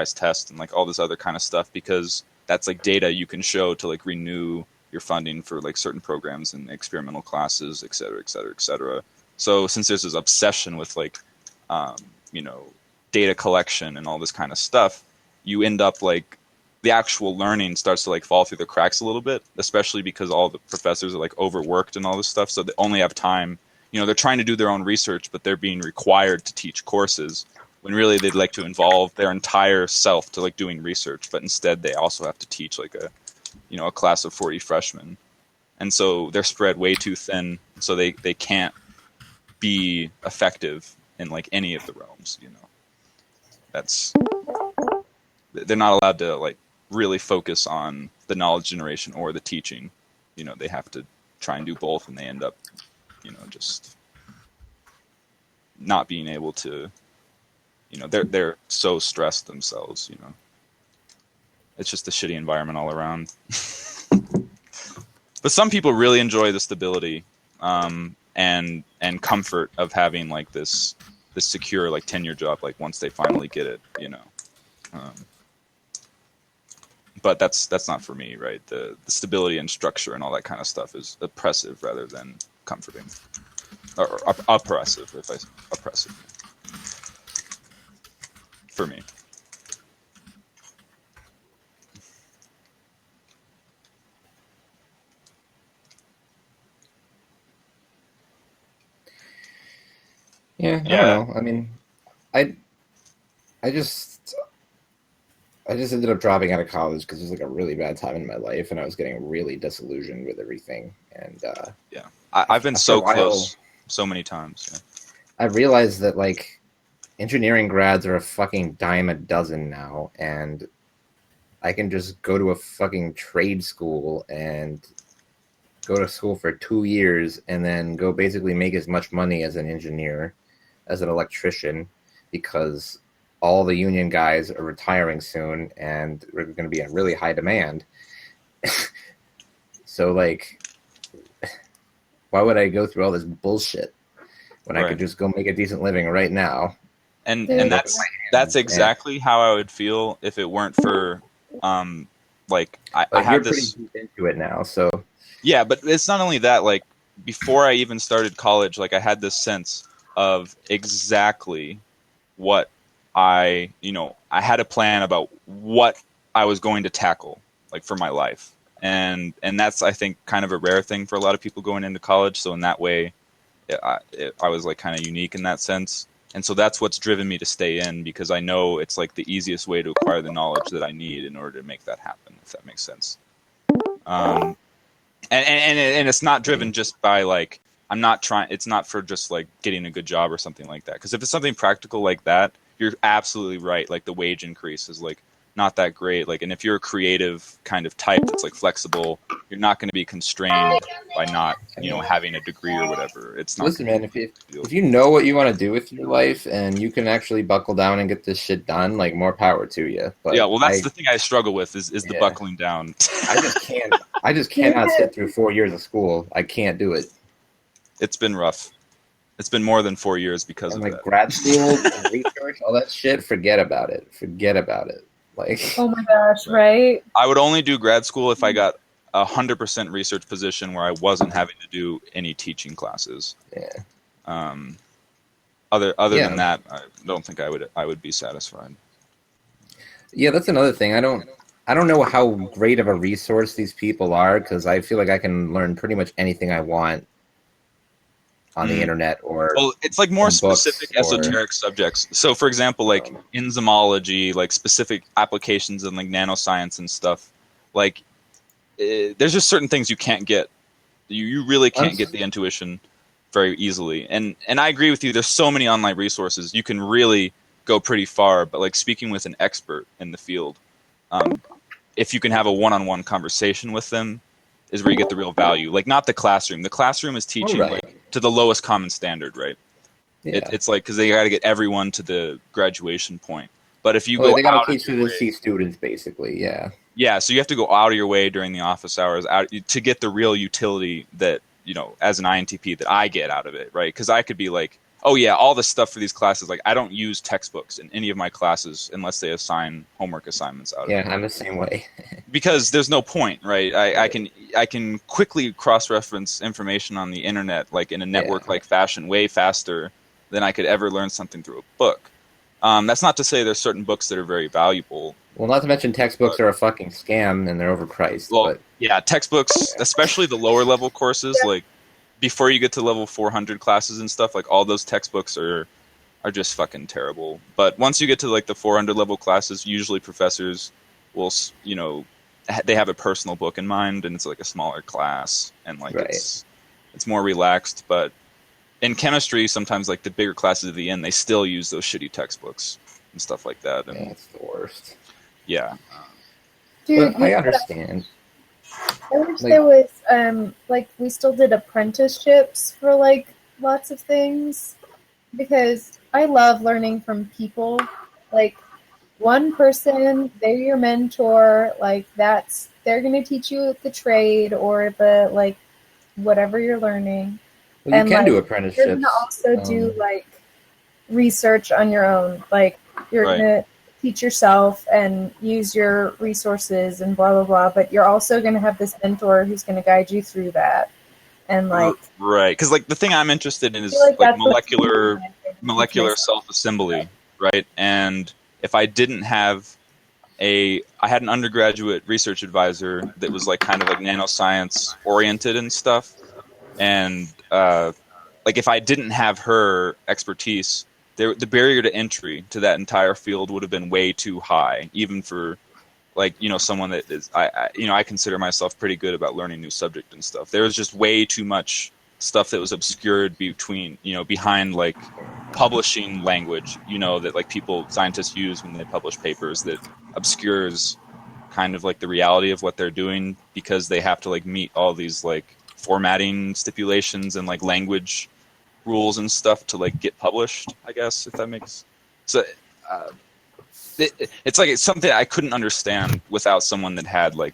standardized tests and like all this other kind of stuff, because that's like data you can show to like renew your funding for like certain programs and experimental classes, et cetera, et cetera, et cetera. So since there's this obsession with like, you know, data collection and all this kind of stuff, you end up like the actual learning starts to like fall through the cracks a little bit, especially because all the professors are like overworked and all this stuff. So they only have time, you know, they're trying to do their own research, but they're being required to teach courses when really they'd like to involve their entire self to like doing research. But instead they also have to teach like a, you know, a class of 40 freshmen. And so they're spread way too thin. So they can't be effective in like any of the realms, you know. They're not allowed to like really focus on the knowledge generation or the teaching. You know, they have to try and do both, and they end up, you know, just not being able to, you know, they're so stressed themselves, you know. It's just a shitty environment all around. But some people really enjoy the stability and comfort of having like this secure like tenure job, like once they finally get it, you know. But that's not for me, right? The stability and structure and all that kind of stuff is oppressive rather than comforting, or oppressive. Oppressive for me. Yeah, I Yeah. don't know. I mean, I I just ended up dropping out of college because it was like a really bad time in my life, and I was getting really disillusioned with everything. And Yeah, I've been after a so while, close so many times. Yeah. I realized that like engineering grads are a fucking dime a dozen now, and I can just go to a fucking trade school and go to school for 2 years and then go basically make as much money as an engineer, as an electrician, because all the union guys are retiring soon and we're going to be in really high demand. So like, why would I go through all this bullshit when I Right. could just go make a decent living right now? And Dude. that's exactly how I would feel if it weren't for like I But have you're pretty this. deep into it now, so Yeah, but it's not only that. Like before I even started college, like I had this sense of exactly what I had a plan about what I was going to tackle, like for my life, and that's, I think, kind of a rare thing for a lot of people going into college. So in that way, I was like kind of unique in that sense, and so that's what's driven me to stay in, because I know it's like the easiest way to acquire the knowledge that I need in order to make that happen, if that makes sense. And it's not driven just by like, I'm not trying. It's not for just like getting a good job or something like that. Because if it's something practical like that, you're absolutely right. Like the wage increase is like not that great. Like, and if you're a creative kind of type that's like flexible, you're not going to be constrained by not, having a degree or whatever. It's not. listen, man, if you know what you want to do with your life and you can actually buckle down and get this shit done, like more power to you. But Yeah, well, that's the thing I struggle with is the Yeah. buckling down. I just cannot sit through 4 years of school. I can't do it. It's been rough. It's been more than 4 years because And of like that. grad school, research, all that shit, forget about it. Forget about it. Like, Oh my gosh, right? I would only do grad school if I got 100% research position where I wasn't having to do any teaching classes. yeah. Other Yeah. than that, I don't think I would be satisfied. Yeah, that's another thing. I don't know how great of a resource these people are, because I feel like I can learn pretty much anything I want on the internet or Well, it's like more in books specific or- esoteric subjects. So, for example, like enzymology, like specific applications in like nanoscience and stuff. Like, there's just certain things you can't get. You really can't get the intuition very easily. And I agree with you. There's so many online resources. You can really go pretty far. But like speaking with an expert in the field, if you can have a one-on-one conversation with them, is where you get the real value. Like not the classroom. The classroom is teaching like to the lowest common standard, right? Yeah. It's like, because they got to get everyone to the graduation point. But if you Well, go they got out to of teach your you to way- see students, basically. Yeah. yeah, so you have to go out of your way during the office hours to get the real utility that, as an INTP, that I get out of it, right? Because I could be like, Oh yeah, all the stuff for these classes. Like I don't use textbooks in any of my classes unless they assign homework assignments out of Yeah, it. I'm the same way. Because there's no point, right? I can quickly cross-reference information on the internet, like in a network-like fashion, way faster than I could ever learn something through a book. That's not to say there's certain books that are very valuable. Well, not to mention textbooks are a fucking scam and they're overpriced. Well, But yeah, textbooks, especially the lower level courses, like before you get to level 400 classes and stuff, like all those textbooks are just fucking terrible. But once you get to like the 400 level classes, usually professors will, they have a personal book in mind, and it's like a smaller class, and like it's more relaxed. But in chemistry, sometimes like the bigger classes at the end, they still use those shitty textbooks and stuff like that. And that's the worst. Yeah. Dude, but I understand. I wish there was we still did apprenticeships for like lots of things, because I love learning from people. Like one person, they're your mentor, like they're gonna teach you the trade or the like whatever you're learning. Well, you can do apprenticeships. You're gonna also do like research on your own. Like you're gonna teach yourself and use your resources and blah blah blah, but you're also going to have this mentor who's going to guide you through that. And like because like the thing I'm interested in is like molecular self-assembly, right? And if I didn't have I had an undergraduate research advisor that was like kind of like nanoscience oriented and stuff, and like if I didn't have her expertise, the barrier to entry to that entire field would have been way too high, even for like, someone that is, I consider myself pretty good about learning new subject and stuff. There was just way too much stuff that was obscured behind like publishing language, that like scientists use when they publish papers, that obscures kind of like the reality of what they're doing, because they have to like meet all these like formatting stipulations and like language rules and stuff to like get published, I guess, if that makes so. It's like it's something I couldn't understand without someone that had like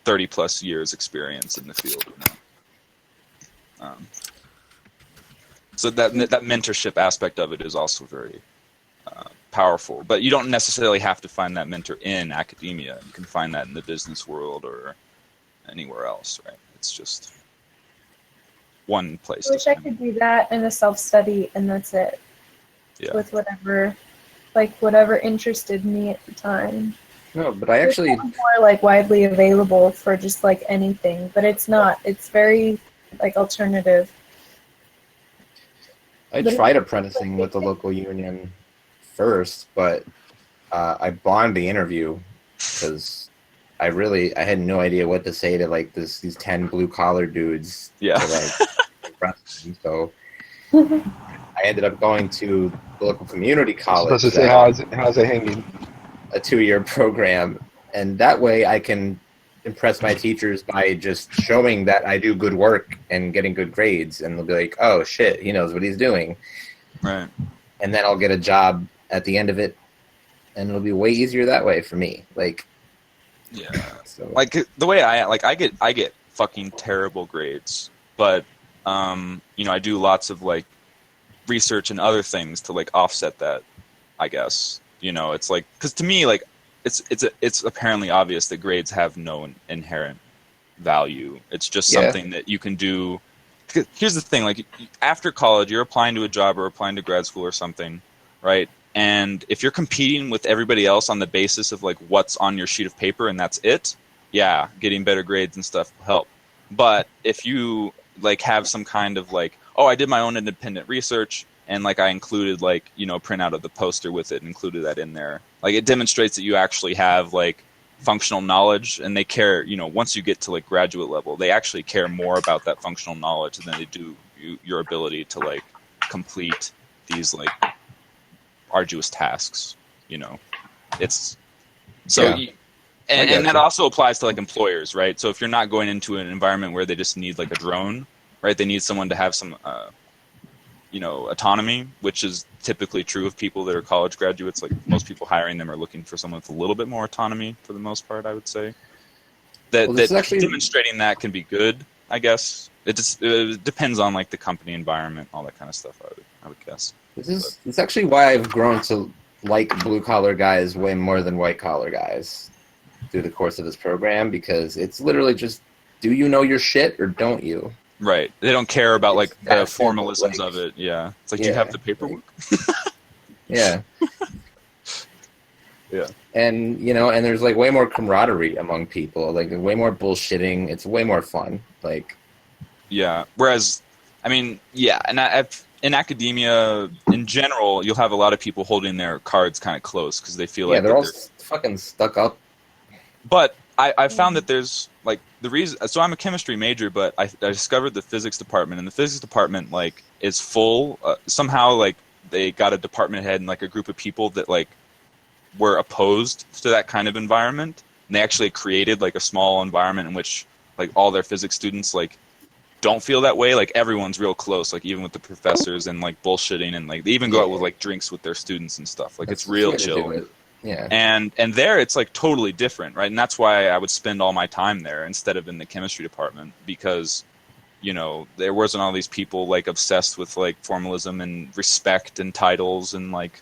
30 plus years experience in the field. So that mentorship aspect of it is also very powerful. But you don't necessarily have to find that mentor in academia. You can find that in the business world or anywhere else, right? It's just one place. I wish I could do that in a self-study, and that's it. Yeah. With whatever interested me at the time. No, but I actually more like widely available for just like anything, but it's not. It's very like alternative. I tried apprenticing with the local union first, but I bombed the interview because I had no idea what to say to like these 10 blue collar dudes. Yeah. To, like, impress them. So I ended up going to the local community college. I was supposed to say, how's it hanging? A 2-year program, and that way I can impress my teachers by just showing that I do good work and getting good grades, and they'll be like, "Oh shit, he knows what he's doing." Right. And then I'll get a job at the end of it, and it'll be way easier that way for me. Like, yeah. So like the way I get fucking terrible grades, but I do lots of like research and other things to like offset that, I guess. It's like, because to me, like it's apparently obvious that grades have no inherent value. It's just something that you can do. Here's the thing, like after college you're applying to a job or applying to grad school or something, right? And if you're competing with everybody else on the basis of like what's on your sheet of paper and that's it, yeah, getting better grades and stuff will help. But if you like have some kind of like, oh, I did my own independent research and like I included like, printout of the poster with it and included that in there. Like it demonstrates that you actually have like functional knowledge, and they care, once you get to like graduate level, they actually care more about that functional knowledge than they do your ability to like complete these like arduous tasks, It's so and that also applies to like employers, right? So if you're not going into an environment where they just need like a drone, right? They need someone to have some autonomy, which is typically true of people that are college graduates. Like most people hiring them are looking for someone with a little bit more autonomy for the most part, I would say. That actually demonstrating that can be good, I guess. It just depends on like the company environment, all that kind of stuff. I would guess. It's actually why I've grown to like blue collar guys way more than white collar guys through the course of this program, because it's literally just, do you know your shit or don't you? Right. They don't care about like the that simple, formalisms like- of it. Yeah. It's like, do you have the paperwork? Yeah. Yeah. And and there's like way more camaraderie among people, like way more bullshitting. It's way more fun. Like, Yeah. Whereas, I mean, yeah, and in academia in general, you'll have a lot of people holding their cards kind of close because they feel yeah, like they're all fucking stuck up. But I found that there's like the reason. So I'm a chemistry major, but I discovered the physics department, and the physics department like is full. Somehow, like they got a department head and like a group of people that like were opposed to that kind of environment, and they actually created like a small environment in which like all their physics students like don't feel that way. Like everyone's real close, like even with the professors and like bullshitting, and like they even go out with like drinks with their students and stuff. Like That's it's real the way to chill. do it. Yeah. And there it's like totally different, right? And that's why I would spend all my time there instead of in the chemistry department, because there wasn't all these people like obsessed with like formalism and respect and titles and like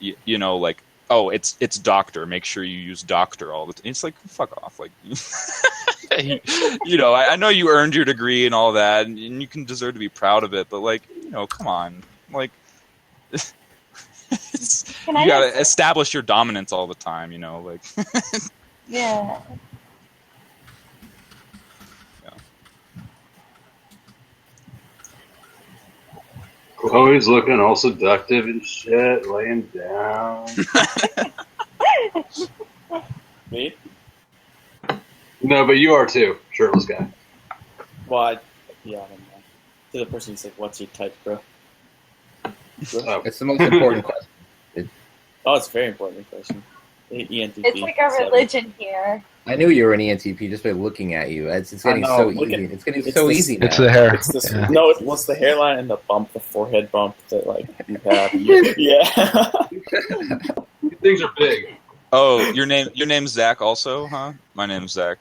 like, oh, it's doctor, make sure you use doctor all the time. It's like, fuck off. Like I know you earned your degree and all that, and you can deserve to be proud of it, but like, come on. Like you gotta establish your dominance all the time, like. Yeah. Chloe's looking all seductive and shit, laying down. Me? No, but you are too, shirtless guy. Well, yeah, I don't know. To the person who's like, what's your type, bro? Oh. It's the most important question. Oh, it's a very important question. ENTP. It's like a religion here. I knew you were an ENTP just by looking at you. It's getting so easy. It's getting so easy now. It's the hair. It's this, Yeah. No, it's the hairline and the bump, the forehead bump that like you have. Yeah. These things are big. Oh, your name's Zach also, huh? My name's Zach.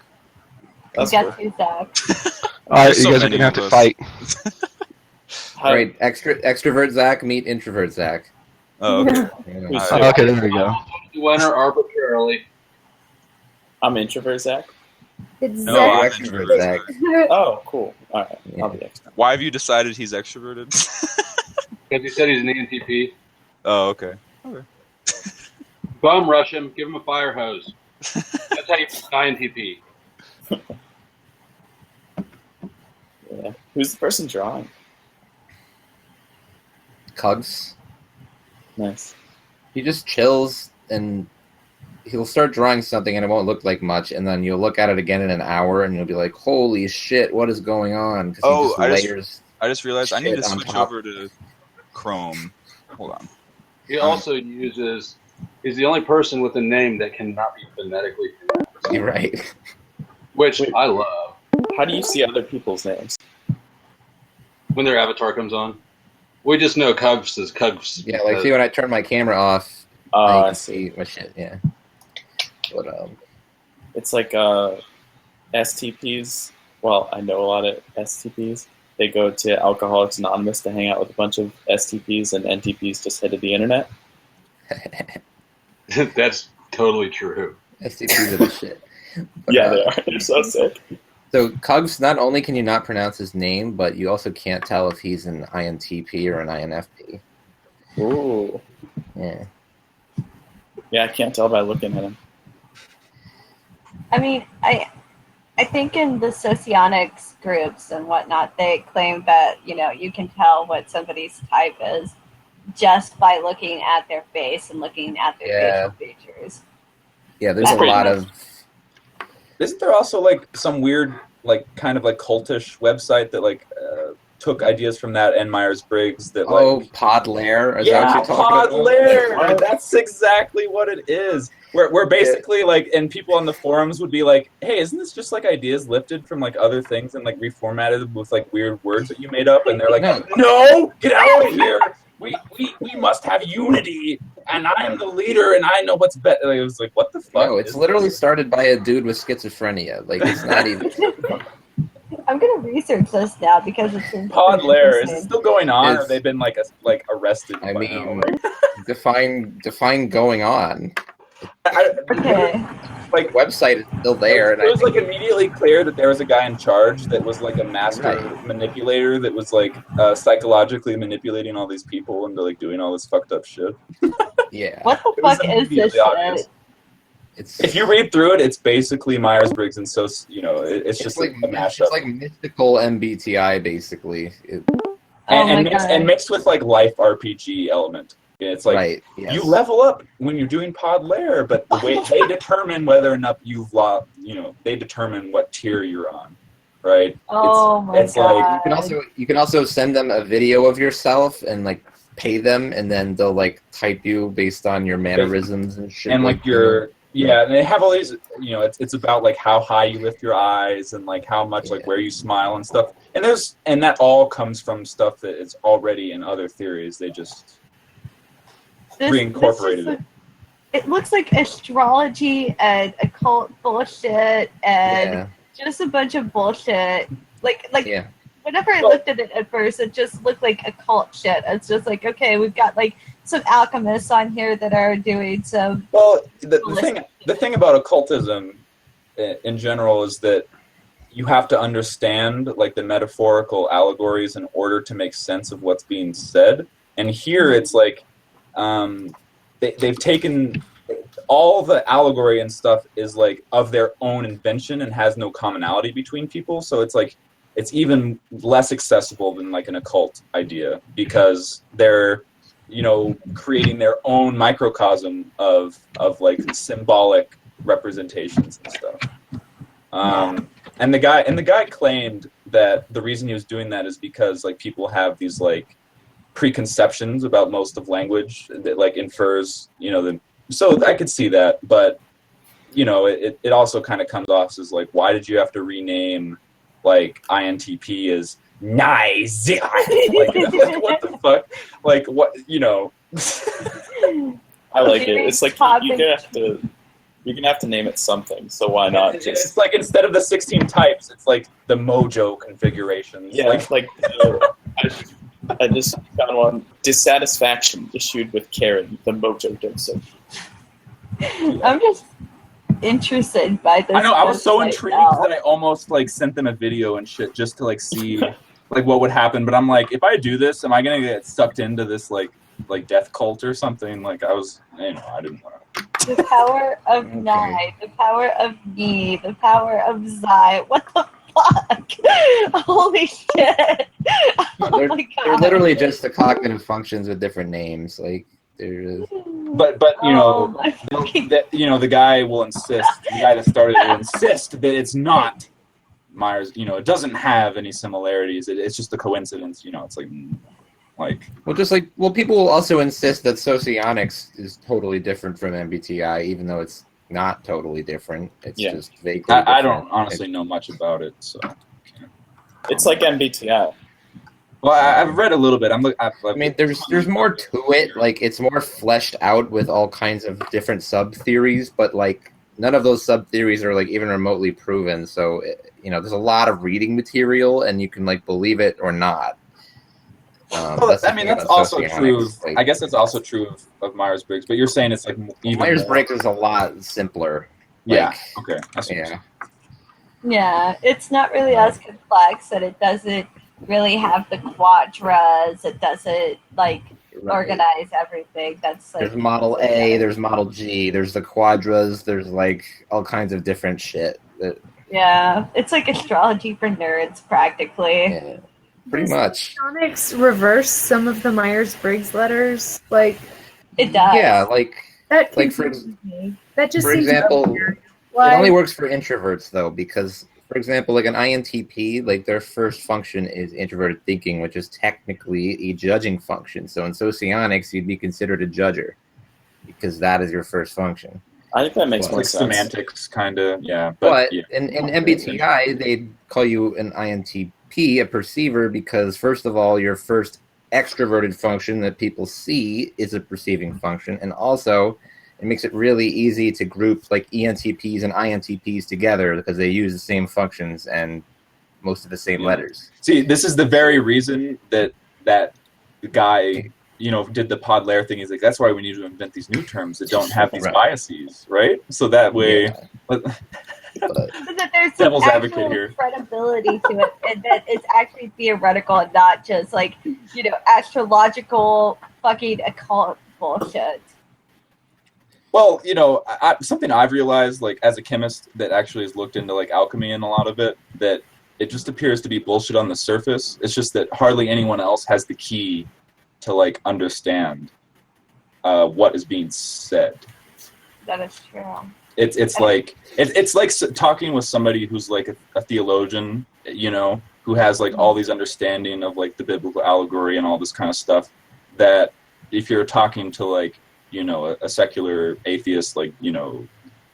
That's Got cool. you, Zach. All right, There's you so guys are many gonna have of to us. fight. All right, extrovert Zach meet introvert Zach. Oh, okay. Yeah. Oh, okay, there we go. The winner arbitrarily. I'm introvert, Zach. It's No, Zach. I'm Extrovert extrovert. Zach. Oh, cool. All right, Yeah. I'll be extra. Why have you decided he's extroverted? Because he said he's an ENTP. Oh, okay. Bum rush him, give him a fire hose. That's how you INTP. Yeah. Who's the person drawing? Cugs. Nice. He just chills and he'll start drawing something and it won't look like much, and then you'll look at it again in an hour and you'll be like, holy shit, what is going on? Because Oh, he just layers. I just realized I need to Shit on switch top. over to Chrome. Hold on. He also uses. He's the only person with a name that cannot be phonetically pronounced, You're right. which Wait. I love. How do you see other people's names? When their avatar comes on, we just know Cugs is Cugs. Yeah, like see when I turn my camera off, I I can see. see my shit. Yeah. But It's like STPs. Well, I know a lot of STPs. They go to Alcoholics Anonymous to hang out with a bunch of STPs, and NTPs just head to the internet. That's totally true. STPs are the shit. But, Yeah, they are. They're so sick. So Cugs, not only can you not pronounce his name, but you also can't tell if he's an INTP or an INFP. Ooh. Yeah. Yeah, I can't tell by looking at him. I mean, I think in the socionics groups and whatnot, they claim that, you can tell what somebody's type is just by looking at their face and looking at their facial features. Yeah, there's a That's lot pretty of... Isn't there also like some weird, like kind of like cultish website that like took ideas from that and Myers-Briggs that like... Oh, Podlair? Is that Yeah, what you're talking about? Podlair! That's exactly what it is. Where basically like, and people on the forums would be like, hey, isn't this just like ideas lifted from like other things and like reformatted with like weird words that you made up? And they're like, no, get out of here! We must have unity, and I am the leader, and I know what's better. Like, it was like, what the fuck? No, it's literally started by a dude with schizophrenia. Like, it's not even... I'm going to research this now because it's Pod Lair, is it interesting. still going on, or It's- they've been like arrested? I by mean, now? define going on. Okay. Like The website is still there, and it was I think like immediately clear that there was a guy in charge that was like a master Right. manipulator that was like psychologically manipulating all these people into like doing all this fucked up shit. yeah, What the It was fuck is this immediately obvious. shit? it's If you read through it, it's basically Myers-Briggs, and so it's just like a mashup. it's like mystical MBTI basically. Oh and, my mixed, god. and mixed with like life RPG element. It's like right. Yes. you level up when you're doing Pod Lair, but the way they determine whether or not they determine what tier you're on, right? Oh my it's like- god. You can also send them a video of yourself and like pay them, and then they'll like type you based on your mannerisms and shit. And like your and they have all these, it's about like how high you lift your eyes and like how much like Yeah. where you smile and stuff. And that all comes from stuff that is already in other theories. They just reincorporated it. It looks like astrology and occult bullshit and yeah, just a bunch of bullshit. Like yeah. whenever I Well- looked at it at first, it just looked like occult shit. It's just like, okay, we've got like some alchemists on here that are doing some. Well, the thing about occultism in general is that you have to understand like the metaphorical allegories in order to make sense of what's being said. And here it's like they've taken all the allegory and stuff is like of their own invention and has no commonality between people. So it's like it's even less accessible than like an occult idea because they're creating their own microcosm of like symbolic representations and stuff. And the guy claimed that the reason he was doing that is because like people have these like preconceptions about most of language that like infers so I could see that, but it also kind of comes off as like, why did you have to rename like INTP as nice? Like what the fuck? Like what I like it. Okay, It's like topic. you're gonna have to name it something. So why not It's just like instead of the 16 types, it's like the Mojo configurations. Like, I just found one. Dissatisfaction issued with Karen, the Mojo dosage. I'm just interested by this. I know I was so website intrigued now. that I almost like sent them a video and shit just to like see like what would happen. But I'm like, if I do this, am I gonna get sucked into this like death cult or something? Like I was, I didn't want to. The power of Okay. Nai, the power of Ni, the power of Zai. What the fuck? Holy shit! Oh They're, my god! they're literally just the cognitive functions with different names. Like they're just, But Oh my fucking- the guy will insist. The guy that started it will insist that it's not Myers. It doesn't have any similarities. It's just a coincidence. It's like people will also insist that socionics is totally different from MBTI, even though it's not totally different. It's Yeah. just vaguely I different. don't honestly know much about it. So, It's like MBTI. well, I've read a little bit. I mean, there's more to it. Like it's more fleshed out with all kinds of different sub theories, but like none of those sub theories are like even remotely proven. So there's a lot of reading material, and you can like believe it or not. Well, the I mean, thing that's about also socionics. true. Like, I guess that's also true of Myers-Briggs. But you're saying it's like even Myers-Briggs is a lot simpler. Yeah. Like, Okay. That's what you're yeah. saying. Yeah, it's not really as complex, and it doesn't really have the quadras. It doesn't like Right. organize everything. That's like There's Model A, there's Model G, there's the quadras, there's like all kinds of different shit. yeah, it's like astrology for nerds practically. Yeah, pretty Does much. Sonics reverse some of the Myers-Briggs letters? Like It does. Yeah, like that Like, for confuses me. That just for seems example, weird. it Why? only works for introverts though, because for example, like an INTP, like their first function is introverted thinking, which is technically a judging function. So in socionics, you'd be considered a judger because that is your first function. I think that makes Well, more Like sense. semantics, kind of. Yeah. But yeah. in MBTI, they call you an INTP, a perceiver, because first of all, your first extroverted function that people see is a perceiving function, and also it makes it really easy to group like ENTPs and INTPs together because they use the same functions, and most of the same Yeah. letters. See, this is the very reason that guy, did the Pod Lair thing. He's like, that's why we need to invent these new terms that don't have these Right. biases, right? So that way, Yeah. But So that there's some Devil's advocate actual here. credibility to it, and that it's actually theoretical and not just like, astrological fucking occult bullshit. well, something I've realized, like as a chemist that actually has looked into like alchemy and a lot of it, that it just appears to be bullshit on the surface. It's just that hardly anyone else has the key to like understand what is being said. That is true. It's like talking with somebody who's like a theologian, who has like all these understanding of like the biblical allegory and all this kind of stuff. That if you're talking to like a secular atheist, like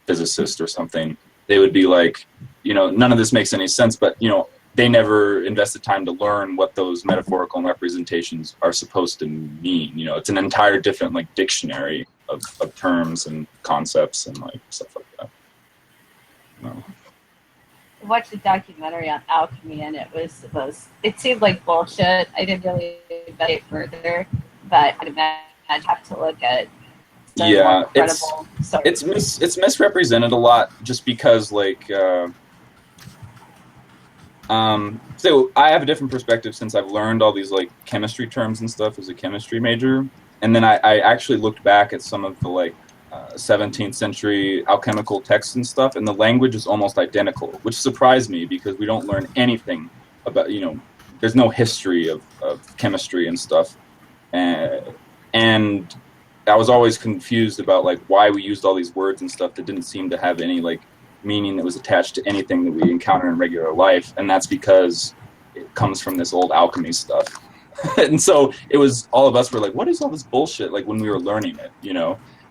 physicist or something, they would be like, none of this makes any sense. But they never invested time to learn what those metaphorical representations are supposed to mean. It's an entire different like dictionary of terms and concepts and like stuff like that. I watched a documentary on alchemy, and it seemed like bullshit. I didn't really investigate further, but I'd imagine I'd have to look at some more credible sources. It's misrepresented a lot just because like so I have a different perspective since I've learned all these like chemistry terms and stuff as a chemistry major, and then I actually looked back at some of the like 17th century alchemical texts and stuff, and the language is almost identical, which surprised me because we don't learn anything about there's no history of chemistry and stuff, and I was always confused about like why we used all these words and stuff that didn't seem to have any like meaning that was attached to anything that we encounter in regular life, and that's because it comes from this old alchemy stuff. And so it was, all of us were like, what is all this bullshit, like when we were learning it,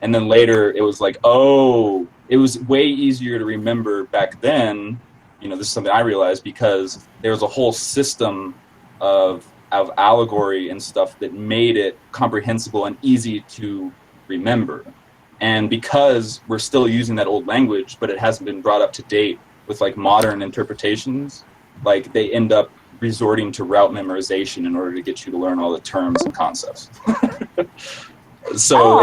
and then later it was like, oh, it was way easier to remember back then. This is something I realized because there was a whole system of allegory and stuff that made it comprehensible and easy to remember. And because we're still using that old language, but it hasn't been brought up to date with like modern interpretations, like they end up resorting to route memorization in order to get you to learn all the terms and concepts. So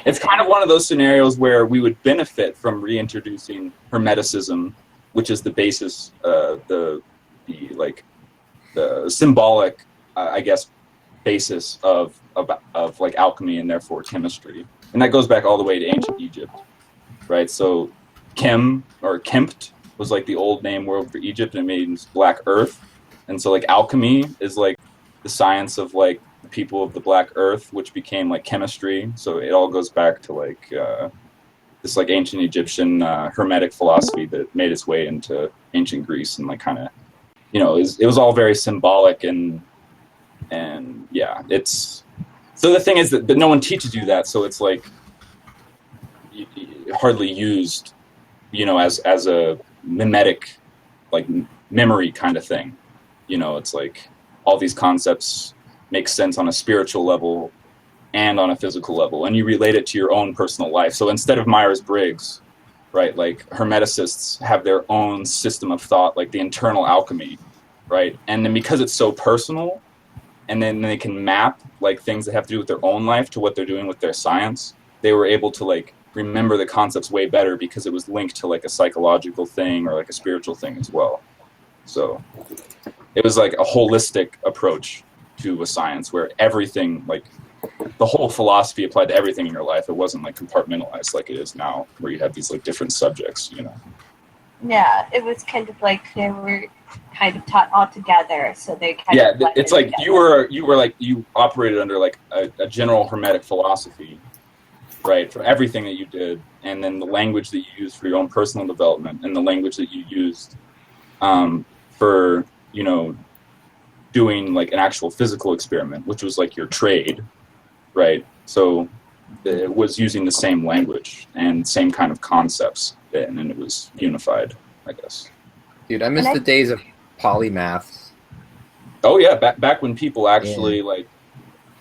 it's kind of one of those scenarios where we would benefit from reintroducing Hermeticism, which is the basis, the symbolic, I guess, basis of like alchemy and therefore chemistry. And that goes back all the way to ancient Egypt, right? So Chem or Kempt was like the old name word for Egypt, and it means black earth. And so like alchemy is like the science of like the people of the black earth, which became like chemistry. So it all goes back to like this like ancient Egyptian Hermetic philosophy that made its way into ancient Greece, and like kind of, it was all very symbolic and yeah, it's. So the thing is that no one teaches you that, so it's like hardly used, as a mimetic, like memory kind of thing. It's like all these concepts make sense on a spiritual level and on a physical level, and you relate it to your own personal life. So instead of Myers-Briggs, right, like Hermeticists have their own system of thought, like the internal alchemy, right? And then because it's so personal, and then they can map like things that have to do with their own life to what they're doing with their science, they were able to like remember the concepts way better because it was linked to like a psychological thing or like a spiritual thing as well. So it was like a holistic approach to a science where everything, like the whole philosophy applied to everything in your life. It wasn't like compartmentalized like it is now, where you have these like different subjects, Yeah, it was kind of like they were kind of taught all together, so they kind of it's like together. you operated under like a general Hermetic philosophy, right, for everything that you did, and then the language that you used for your own personal development, and the language that you used for doing like an actual physical experiment, which was like your trade, right? So it was using the same language and same kind of concepts, and then it was unified, I guess. Dude, I miss the days of polymaths. Oh yeah, back when people actually like,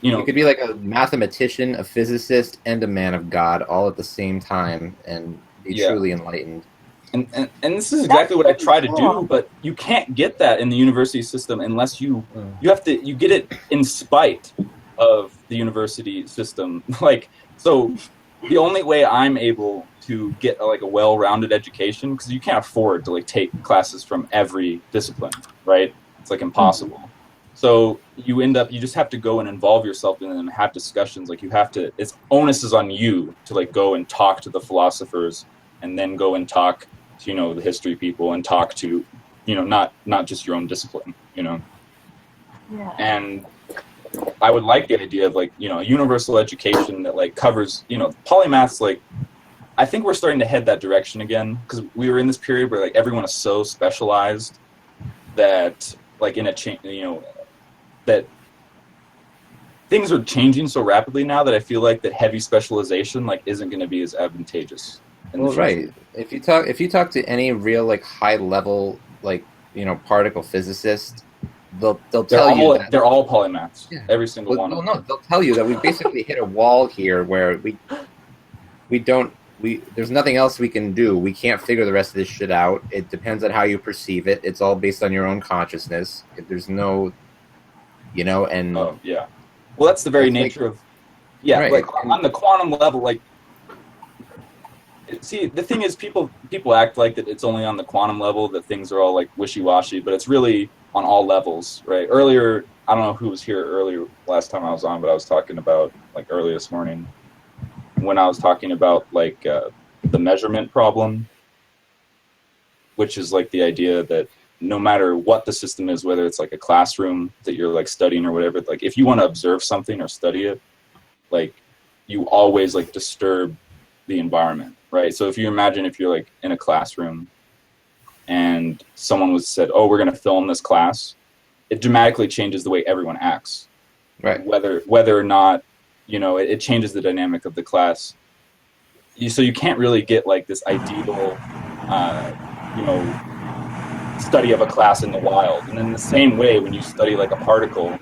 you could be like a mathematician, a physicist, and a man of God all at the same time, and be truly enlightened. And this is exactly what I pretty try to cool. do, but you can't get that in the university system unless you get it in spite of the university system. Like, so the only way I'm able to get like a well-rounded education, because you can't afford to like take classes from every discipline, right? It's like impossible. So you just have to go and involve yourself in them and have discussions. Like its onus is on you to like go and talk to the philosophers, and then go and talk to, the history people, and talk to, not just your own discipline, Yeah. And I would like the idea of like, a universal education that like covers, polymaths. Like, I think we're starting to head that direction again, because we were in this period where like everyone is so specialized that like that things are changing so rapidly now that I feel like that heavy specialization like isn't going to be as advantageous. Well, right. If you talk to any real like high level like particle physicist, they'll tell you that they're all polymaths. Yeah. Every single Well, one. no, they'll tell you that we basically hit a wall here where there's nothing else we can do. We can't figure the rest of this shit out. It depends on how you perceive it. It's all based on your own consciousness. If there's no, and Oh yeah. Well, that's the very That's like- nature of Right. like on the quantum level. Like, see, the thing is, people act like that it's only on the quantum level that things are all like wishy-washy, but it's really on all levels, right? Earlier, I don't know who was here earlier last time I was on, but I was talking about like early this morning when I was talking about like the measurement problem, which is like the idea that no matter what the system is, whether it's like a classroom that you're like studying or whatever, like if you want to observe something or study it, like you always like disturb the environment, right? So if you imagine if you're like in a classroom and someone said, oh, we're going to film this class, it dramatically changes the way everyone acts. right. Whether or not, it changes the dynamic of the class. So you can't really get like this ideal, study of a class in the wild. And in the same way, when you study like a particle,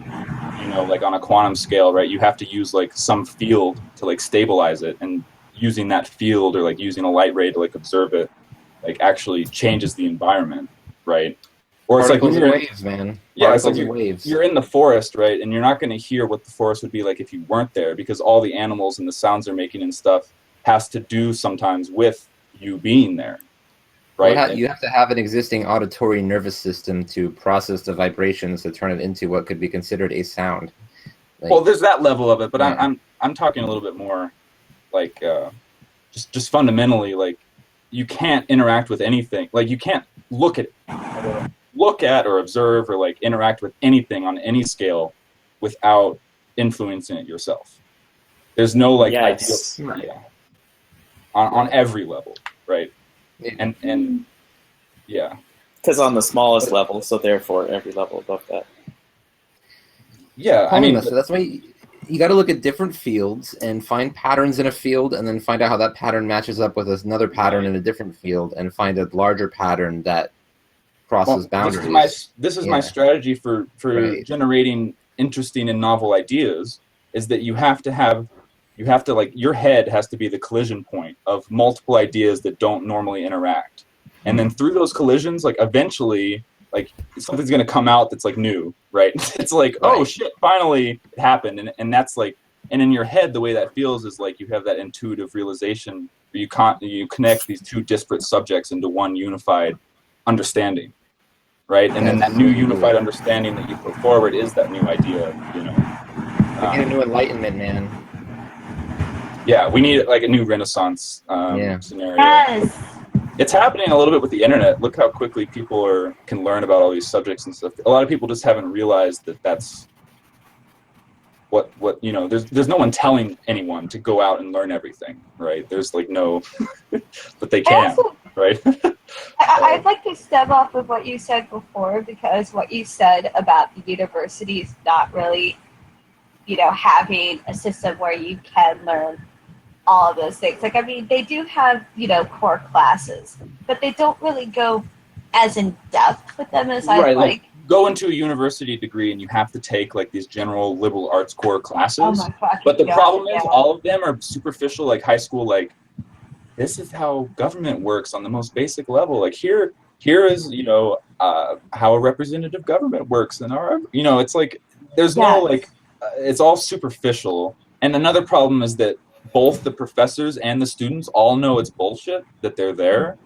like on a quantum scale, right, you have to use like some field to like stabilize it, and using that field or like using a light ray to like observe it, like actually changes the environment, right? Or it's like Particles when and you're waves, man. Yeah, it's Particles like and waves. you're in the forest, right, and you're not going to hear what the forest would be like if you weren't there, because all the animals and the sounds they're making and stuff has to do sometimes with you being there, right? Well, you have to have an existing auditory nervous system to process the vibrations to turn it into what could be considered a sound. Like, Well, there's that level of it, but Yeah. I'm talking a little bit more like just fundamentally, like you can't interact with anything. Like you can't look at or observe or like interact with anything on any scale without influencing it yourself. There's no like Yes. ideal, yeah, on every level, right? And yeah, Because on the smallest level, so therefore every level above that. yeah. I mean, so that's why you got to look at different fields and find patterns in a field, and then find out how that pattern matches up with another pattern in a different field, and find a larger pattern that crosses boundaries. This is my Yeah. strategy for Right. generating interesting and novel ideas, is that you have to like, your head has to be the collision point of multiple ideas that don't normally interact. And then through those collisions, like eventually, like something's going to come out that's like new, right? It's like, oh Right. shit, finally it happened. And that's like, and in your head, the way that feels is like you have that intuitive realization where you connect these two disparate subjects into one unified understanding, right? And then that new unified understanding that you put forward is that new idea, We need a new enlightenment, man. Yeah, we need like a new Renaissance Yeah. scenario. Yes. It's happening a little bit with the internet. Look how quickly people can learn about all these subjects and stuff. A lot of people just haven't realized that that's what there's no one telling anyone to go out and learn everything, right? There's like no, but they I can, also right? I'd like to step off of what you said before, because what you said about the universities not really, having a system where you can learn all of those things. Like, I mean, they do have, core classes, but they don't really go as in depth with them as I'd Right, like. Go into a university degree and you have to take like these general liberal arts core classes. Oh my fucking But the God, problem is yeah. all of them are superficial, like high school, like this is how government works on the most basic level. Like here is, how a representative government works in our, it's like, there's no, Yes. like, it's all superficial. And another problem is that both the professors and the students all know it's bullshit that they're there.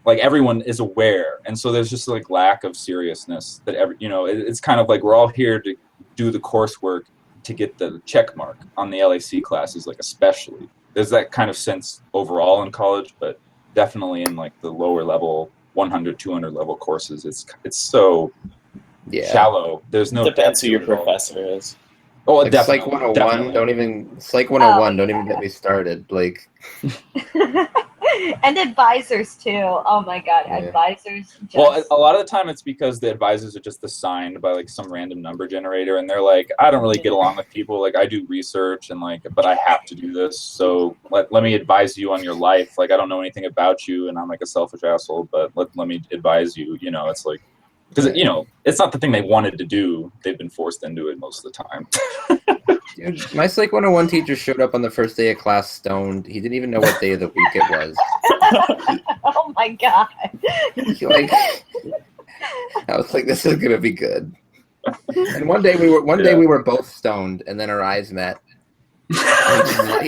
Like everyone is aware. And so there's just like lack of seriousness that it's kind of like we're all here to do the coursework to get the check mark on the LAC classes, like especially. There's that kind of sense overall in college, but definitely in like the lower level 100, 200 level courses, it's so shallow. There's no Depends who your depth to it at all. professor is. Oh, Like definitely. Psych 101, definitely. Psych 101, Oh, don't even yeah. get me started. Like, And advisors too. Oh my god, Yeah. advisors. Just, Well, a lot of the time it's because the advisors are just assigned by like some random number generator, and they're like, I don't really get along with people. Like, I do research, and like, but I have to do this. So let me advise you on your life. Like, I don't know anything about you, and I'm like a selfish asshole, but let me advise you. It's like, because it's not the thing they wanted to do. They've been forced into it most of the time. dude, my Psych 101 teacher showed up on the first day of class stoned. He didn't even know what day of the week it was. oh my god. Like, I was like, this is gonna be good. And one day we were both stoned, and then our eyes met. He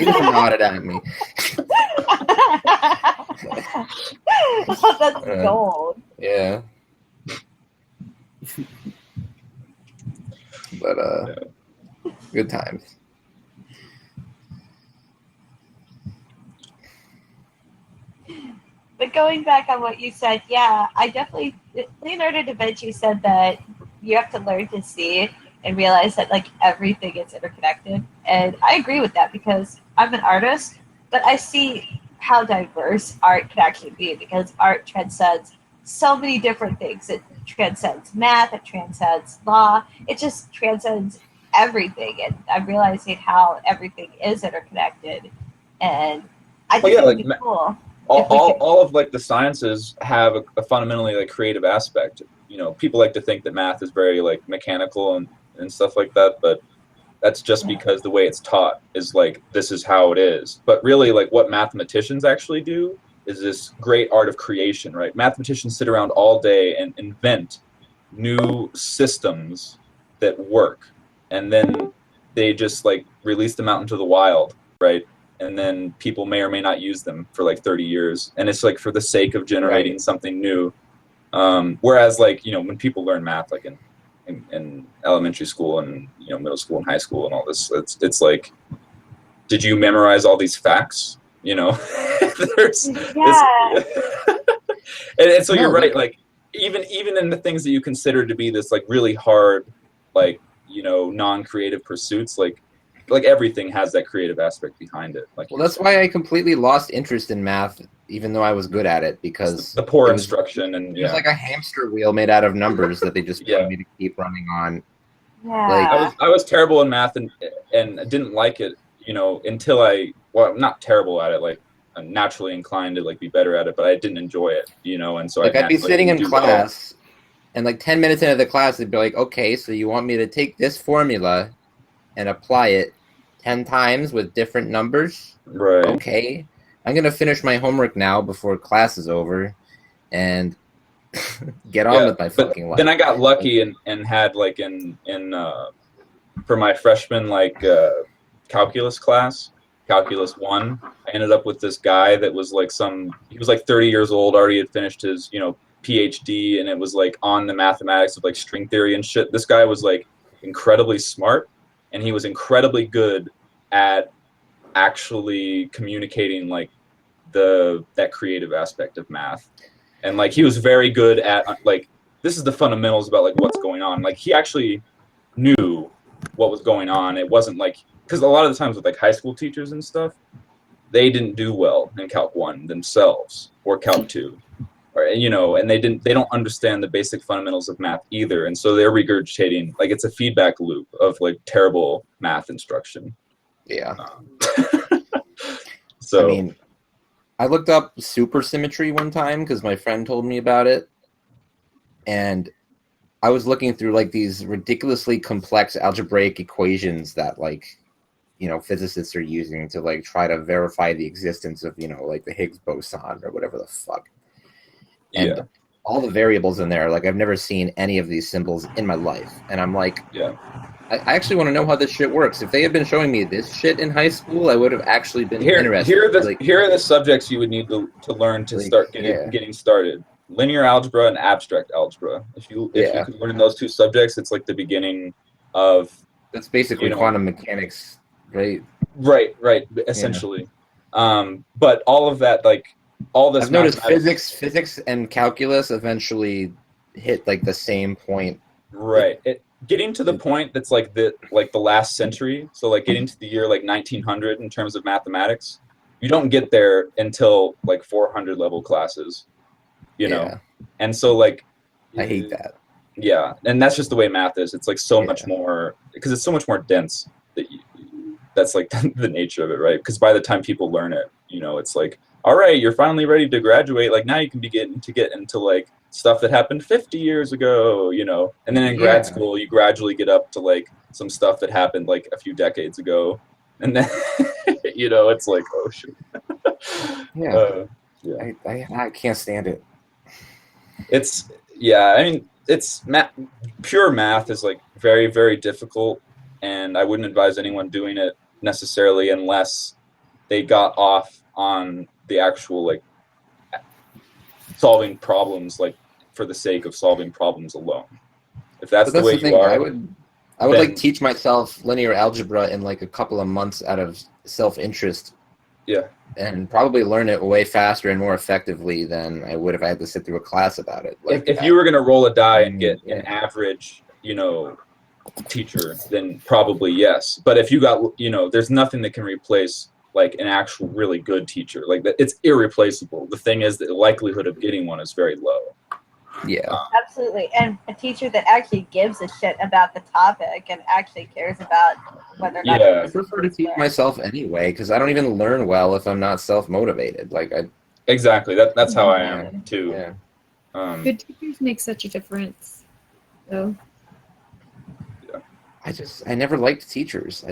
just nodded at me. Oh, that's gold. Yeah. But good times. But going back on what you said, yeah, I definitely, Leonardo da Vinci said that you have to learn to see and realize that like everything is interconnected. And I agree with that because I'm an artist, but I see how diverse art can actually be because art transcends so many different things. It transcends math, it transcends law, it just transcends everything. And I'm realizing how everything is interconnected. And I think Well, yeah, it would be cool. all of like the sciences have a fundamentally like creative aspect. People like to think that math is very like mechanical and stuff like that, but that's just because the way it's taught is like this is how it is. But really, like what mathematicians actually do is this great art of creation, right? Mathematicians sit around all day and invent new systems that work, and then they just like release them out into the wild, right? And then people may or may not use them for like 30 years. And it's like for the sake of generating something new. Whereas like, when people learn math, like in elementary school and, middle school and high school and all this, it's like, did you memorize all these facts? There's, Yeah. and so you're right. Like even in the things that you consider to be this like really hard, like, non-creative pursuits, like everything has that creative aspect behind it. Like, Well, that's why I completely lost interest in math, even though I was good at it, because the poor it was- instruction and it was like a hamster wheel made out of numbers that they just Yeah. wanted me to keep running on. Yeah. I was terrible in math and didn't like it, until not terrible at it, like I'm naturally inclined to like be better at it, but I didn't enjoy it, and so Like I'd be naturally sitting in didn't do well. class, and like 10 minutes into the class, they'd be like, "Okay, so you want me to take this formula and apply it 10 times with different numbers? Right. Okay, I'm gonna finish my homework now before class is over, and get on with my fucking life." Then I got lucky and had like in for my freshman like calculus class, calculus 1, I ended up with this guy that was like he was like 30 years old, already had finished his PhD, and it was like on the mathematics of like string theory and shit. This guy was like incredibly smart, and he was incredibly good at actually communicating like that creative aspect of math. And like he was very good at like, this is the fundamentals about like what's going on. Like he actually knew what was going on. It wasn't like, because a lot of the times with like high school teachers and stuff, they didn't do well in Calc 1 themselves or Calc 2, or, and they don't understand the basic fundamentals of math either. And so they're regurgitating, like it's a feedback loop of like terrible math instruction. Yeah. So I mean, I looked up supersymmetry one time because my friend told me about it, and I was looking through like these ridiculously complex algebraic equations that like physicists are using to like try to verify the existence of like the Higgs boson or whatever the fuck. And Yeah. all the variables in there, like I've never seen any of these symbols in my life, and I'm like, Yeah. I actually want to know how this shit works. If they had been showing me this shit in high school, I would have actually been interested. Here are the subjects you would need to learn to start getting started. Linear algebra and abstract algebra. If you could learn those two subjects, it's like the beginning of. That's basically quantum mechanics, right? Right. Essentially, but all of that, like all this. I've noticed physics and calculus eventually hit like the same point. Right. Getting to the point that's like the last century. So like getting to the year like 1900 in terms of mathematics, you don't get there until like 400 level classes. And so like I hate that. Yeah, and that's just the way math is. It's like so much more because it's so much more dense. That's like the nature of it, right? Because by the time people learn it, it's like, all right, you're finally ready to graduate. Like now you can begin to get into like stuff that happened 50 years ago, And then in grad school, you gradually get up to like some stuff that happened like a few decades ago, and then it's like, oh shit. I can't stand it. It's pure math is like very, very difficult, and I wouldn't advise anyone doing it necessarily unless they got off on the actual like solving problems like for the sake of solving problems alone. If that's the way you are, I would like teach myself linear algebra in like a couple of months out of self-interest. Yeah. And probably learn it way faster and more effectively than I would if I had to sit through a class about it. Like, if you were going to roll a die and get an average, teacher, then probably yes. But if you got, there's nothing that can replace like an actual really good teacher. Like that, it's irreplaceable. The thing is, the likelihood of getting one is very low. Yeah. Absolutely. And a teacher that actually gives a shit about the topic and actually cares about whether or not. Yeah, I prefer to teach myself anyway because I don't even learn well if I'm not self-motivated. Exactly. That's how I am too. Yeah. Good teachers make such a difference, though. Yeah. I never liked teachers.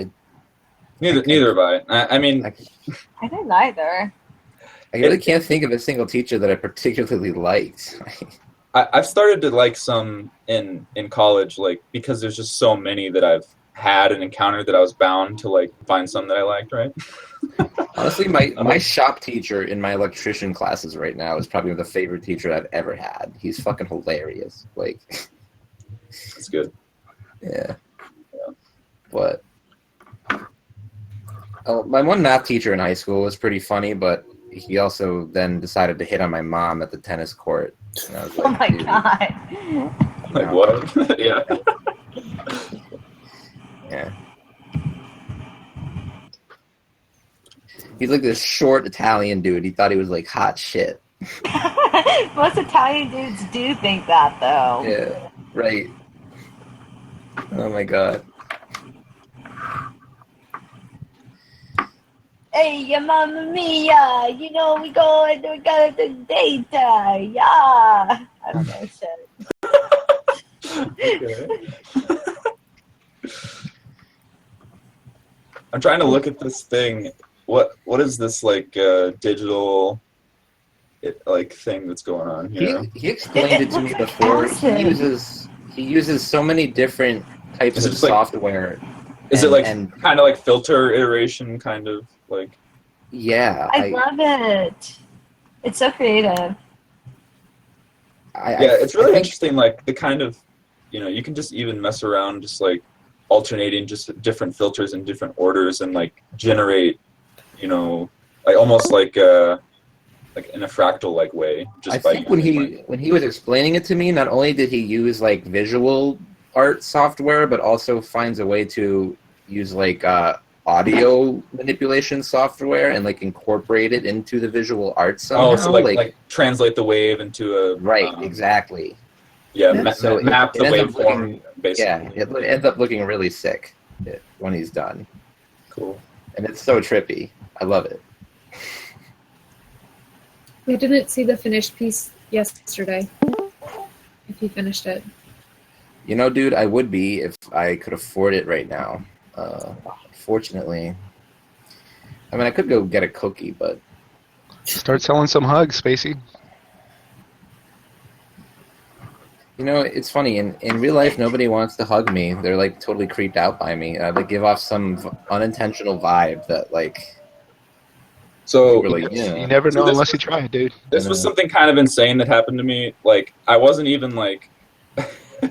Neither have I. I mean, I didn't either. I really can't think of a single teacher that I particularly liked. I've started to like some in college, like because there's just so many that I've had and encountered that I was bound to like find some that I liked, right? Honestly, my shop teacher in my electrician classes right now is probably the favorite teacher I've ever had. He's fucking hilarious. Like, that's good. Yeah. But my one math teacher in high school was pretty funny, but he also then decided to hit on my mom at the tennis court. And I was like, oh my god! Like what? Yeah. Yeah. He's like this short Italian dude. He thought he was like hot shit. Most Italian dudes do think that, though. Yeah. Right. Oh my god. Hey, your mamma mia! We gotta do date. Yeah. I don't know shit. I'm trying to look at this thing. What is this like digital thing that's going on here? He explained it to me before. He uses so many different types of software. Is it kind of like filter iteration kind of like? Yeah. I love it. It's so creative. It's really interesting. Like the kind of, you can just even mess around, just like alternating just different filters in different orders and like generate, like almost like in a fractal like way. Just I think when he was explaining it to me, not only did he use like visual art software, but also finds a way to use like audio manipulation software and like incorporate it into the visual art somehow. Oh, so like translate the wave into a exactly. Yeah, so map the waveform. Basically, it ends up looking really sick when he's done. Cool, and it's so trippy. I love it. We didn't see the finished piece yesterday. If you finished it. Dude, I would be if I could afford it right now. Fortunately, I mean, I could go get a cookie, but Start selling some hugs, Spacey. you know, it's funny. In real life, nobody wants to hug me. They're like totally creeped out by me. They give off some unintentional vibe that like So people are like, yeah. You never So know this- unless you try, dude. this was something kind of insane that happened to me. Like, I wasn't even like,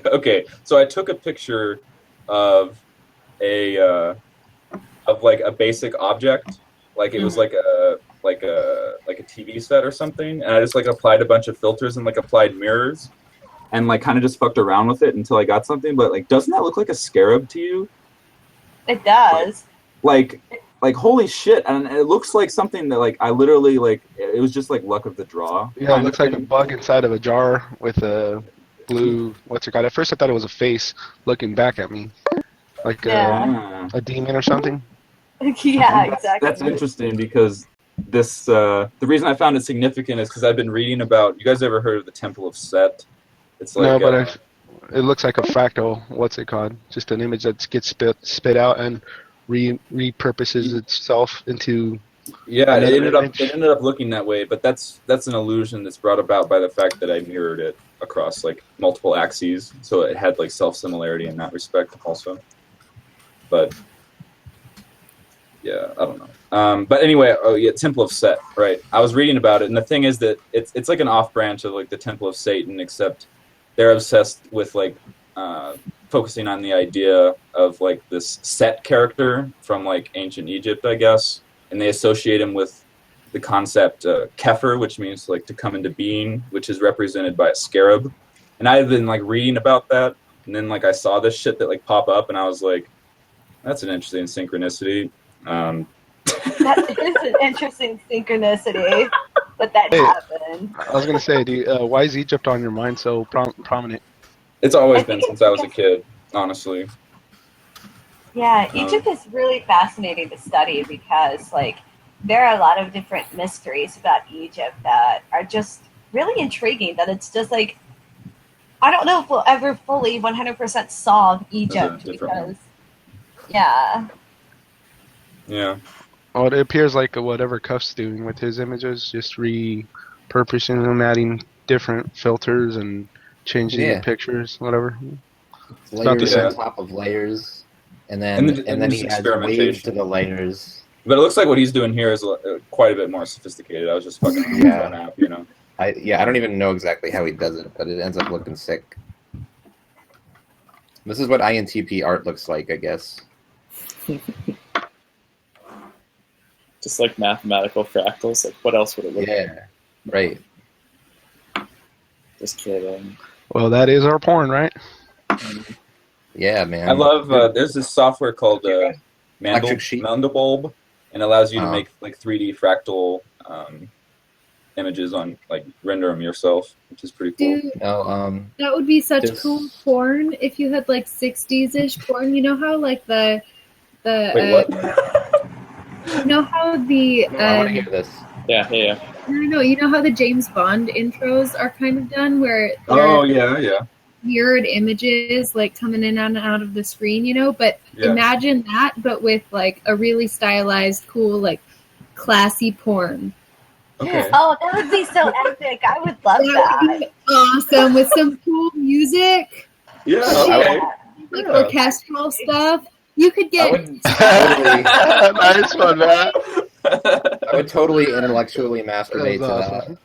okay. So I took a picture of a basic object, like it was like a TV set or something, and I just like applied a bunch of filters and like applied mirrors, and like kind of just fucked around with it until I got something. But like, doesn't that look like a scarab to you? It does. Like holy shit! And it looks like something that like I literally like it was just like luck of the draw. Yeah, it kind looks of like a thing. bug inside of a jar with a blue. What's it called? At first, I thought it was a face looking back at me, like Yeah. Ah. a demon or something. Yeah, exactly. That's interesting because this the reason I found it significant is because I've been reading about. You guys ever heard of the Temple of Set? It's like No, but it looks like a fractal. What's it called? Just an image that gets spit out and repurposes itself into. yeah, another it image. ended up looking that way, but that's an illusion that's brought about by the fact that I mirrored it across like multiple axes, so it had like self similarity in that respect also. But yeah, I don't know. But anyway, oh yeah, Temple of Set, right? I was reading about it, and the thing is that it's like an off branch of like the Temple of Satan, except they're obsessed with like focusing on the idea of like this Set character from like ancient Egypt, I guess, and they associate him with the concept Kepher, which means like to come into being, which is represented by a scarab. And I had been like reading about that, and then like I saw this shit that like pop up, and I was like, that's an interesting synchronicity. That is an interesting synchronicity, but that Hey. happened. I was gonna say, why is Egypt on your mind so prominent? It's always I been think since I was a kid, honestly. Yeah, Egypt is really fascinating to study because, like, there are a lot of different mysteries about Egypt that are just really intriguing. That it's just like, I don't know if we'll ever fully 100% solve Egypt different because, yeah. Yeah. Well, it appears like whatever Cuff's doing with his images, just repurposing them, adding different filters and changing Yeah. the pictures, whatever. not layers the on same. top of layers, and And then then- and and then just he adds waves experimentation. to the layers. But it looks like what he's doing here is quite a bit more sophisticated. I was just fucking around with Yeah. that app, you know. I don't even know exactly how he does it, but it ends up looking sick. This is what INTP art looks like, I guess. Just like mathematical fractals. Like, what else would it look like? Yeah, right. Just kidding. Well, that is our porn, right? Yeah, man. I love. There's this software called Electric sheet. Mandelbulb, and allows you to Oh. make like 3D fractal images on like render them yourself, which is pretty cool. Dude, No, that would be such This- cool porn if you had like 60s-ish porn. You know how like the Wait, what? you know how the no, I want to hear this. Yeah. no, you know how the James Bond intros are kind of done where Oh they're yeah. mirrored images like coming in and out of the screen, you know, but Yeah. imagine that but with like a really stylized, cool, like classy porn. Okay. Oh, that would be so epic. I would love That would that. be awesome with some cool music, Yeah. I Okay. like Yeah. orchestral stuff. You could I get would totally, Nice one, man. I would totally intellectually masturbate That was to awesome.